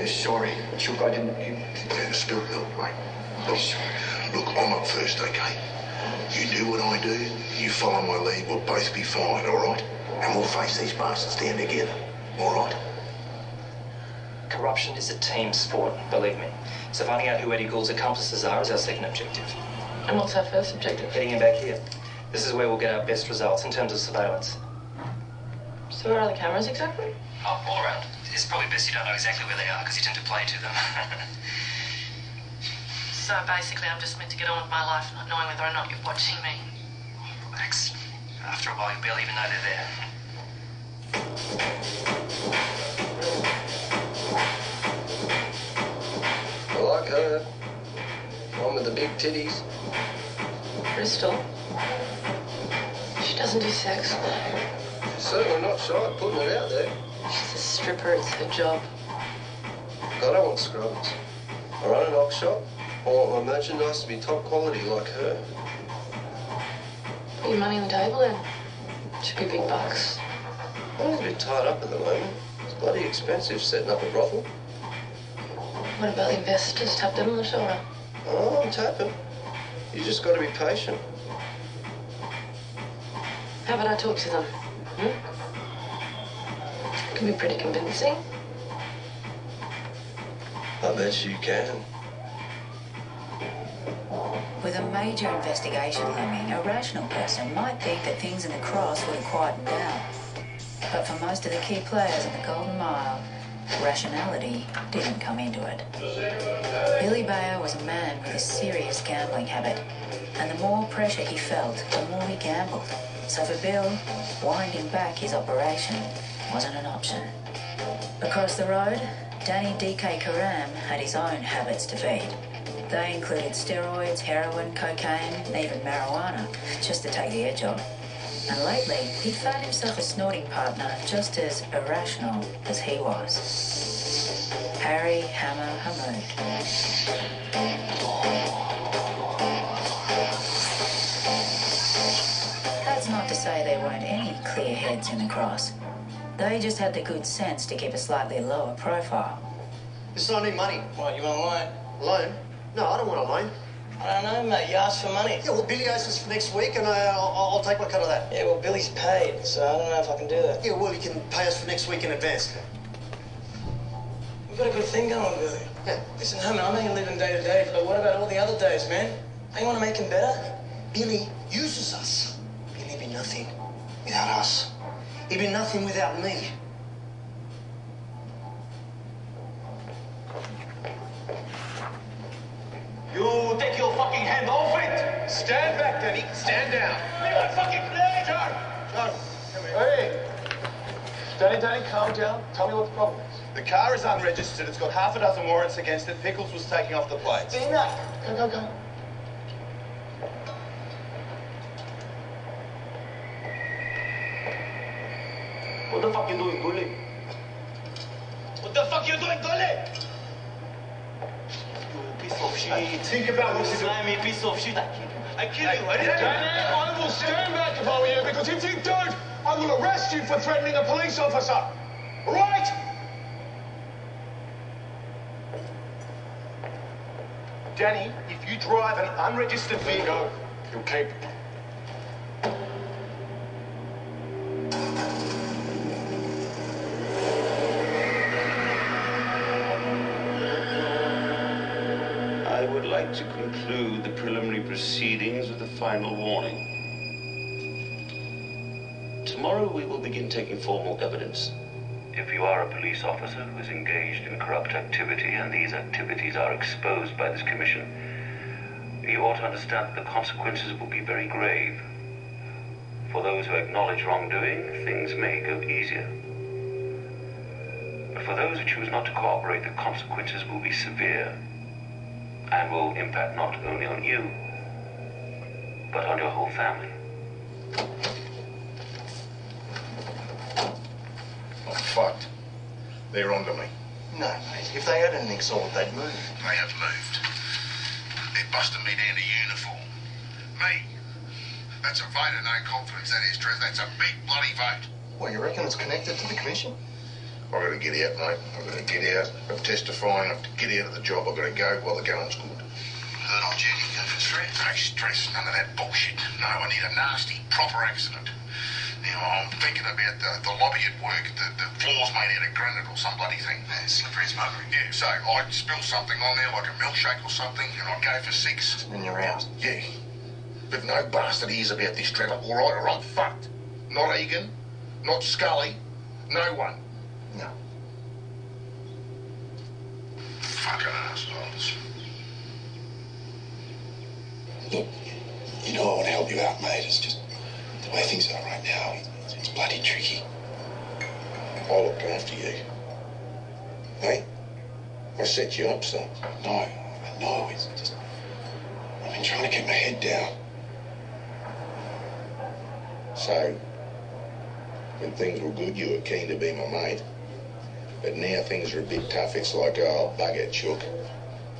Sorry. Look, I didn't... Still, look, mate. Look, I'm up first, okay? You do what I do, you follow my lead, we'll both be fine, all right? And we'll face these bastards down together, all right? Corruption is a team sport, believe me. So finding out who Eddie Gould's accomplices are is our second objective. And what's our first objective? Getting him back here. This is where we'll get our best results in terms of surveillance. So where are the cameras exactly? Oh, all around. It's probably best you don't know exactly where they are because you tend to play to them. So basically I'm just meant to get on with my life not knowing whether or not you're watching me. Relax. After a while you'll barely even know they're there. I like her. One with the big titties. Crystal. She doesn't do sex. She's certainly not shy of putting it out there. She's a stripper, it's her job. I don't want scrubs. I run an op shop. I want my merchandise to be top quality like her. Put your money on the table then. Should be big bucks. I'm a bit tied up at the moment. It's bloody expensive setting up a brothel. What about the investors? Tap them on the shoulder. Oh, I'm tapping. You just got to be patient. How about I talk to them? Can be pretty convincing. I bet you can. With a major investigation looming, a rational person might think that things in the Cross would have quietened down. But for most of the key players in the Golden Mile, rationality didn't come into it. Billy Bayer was a man with a serious gambling habit, and the more pressure he felt, the more he gambled. So for Bill, winding back his operation wasn't an option. Across the road, Danny DK Karam had his own habits to feed. They included steroids, heroin, cocaine, and even marijuana, just to take the edge off. And lately, he'd found himself a snorting partner just as irrational as he was. Harry Hammer Hamoud. That's not to say there weren't any clear heads in the Cross. They just had the good sense to keep a slightly lower profile. Listen, I need money. What, you want a loan? Loan? No, I don't want a loan. I don't know, mate. You asked for money. Yeah, well, Billy owes us for next week, and I'll take my cut of that. Yeah, well, Billy's paid, so I don't know if I can do that. Yeah, well, you can pay us for next week in advance. We've got a good thing going, Billy. Yeah. Listen, Herman, I know you're living day to day, but what about all the other days, man? Don't you want to make him better? Billy uses us. Billy'd be nothing without us. He'd be nothing without me. You take your fucking hand off it! Stand back, Danny. Stand down. Leave my fucking plane! John! John, come here. Hey! Danny, calm down. Tell me what the problem is. The car is unregistered. It's got half a dozen warrants against it. Pickles was taking off the plates. Enough. Go. What the fuck you doing, Gully? What the fuck you doing, Dolly? Piece of shit. Think about what you're doing. Slimy piece of shit. I kill you. I didn't. Danny, I will stand back if I were you, because if you don't, I will arrest you for threatening a police officer. All right? Danny, if you drive an unregistered vehicle, you'll keep. I would like to conclude the preliminary proceedings with a final warning. Tomorrow we will begin taking formal evidence. If you are a police officer who is engaged in corrupt activity and these activities are exposed by this commission, you ought to understand that the consequences will be very grave. For those who acknowledge wrongdoing, things may go easier. But for those who choose not to cooperate, the consequences will be severe and will impact not only on you, but on your whole family. I'm fucked. They're onto me. No, mate. If they had anything solid, they'd move. They have moved. They're busting me down to uniform. Me? That's a vote of no confidence, that is, Trez. That's a big bloody vote. What, you reckon it's connected to the commission? I've got to get out, mate. I've got to get out. I'm testifying. I have to get out of the job. I've got to go while the going's good. Heard on duty, go for stress. No stress, none of that bullshit. No, I need a nasty, proper accident. Now, I'm thinking about the lobby at work. The floor's made out of granite or some bloody thing. Slippery as muggery. Yeah, so I'd spill something on there, like a milkshake or something, and I'd go for 6. And you're out. Yeah. But no bastard hears about this trailer, all right, or I'm fucked. Not Egan, not Scully, no one. No. Fucking assholes. Look, you know I want to help you out, mate. It's just the way things are right now. It's bloody tricky. I'll look after you. Hey? I set you up, son. No, it's just... I've been trying to keep my head down. So, when things were good, you were keen to be my mate. But now things are a bit tough. It's like, oh, bugger, Chook.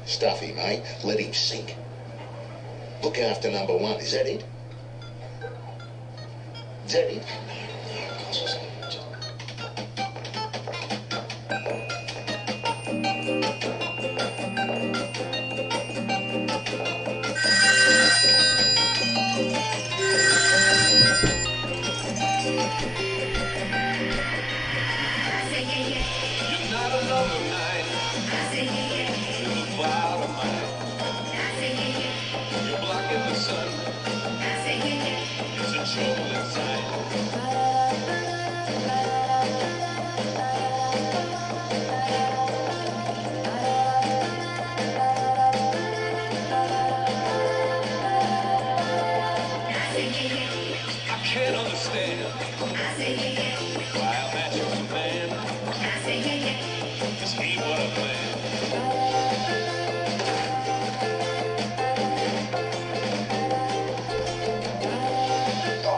Stuffy, mate. Let him sink. Look after number 1. Is that it? Is that it?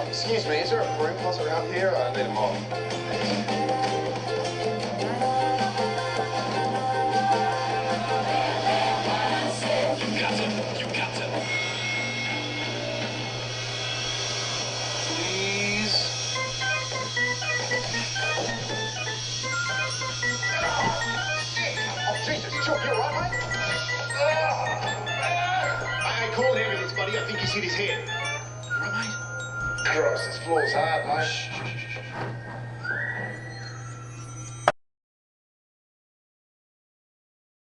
Excuse me, is there a broom closet around here? I need a mop. You got it. Please. Oh, Jesus, Chuck, you all right, mate? I called an ambulance, buddy. I think he's hit his head. Christ, this floor's hard, mate. Shh.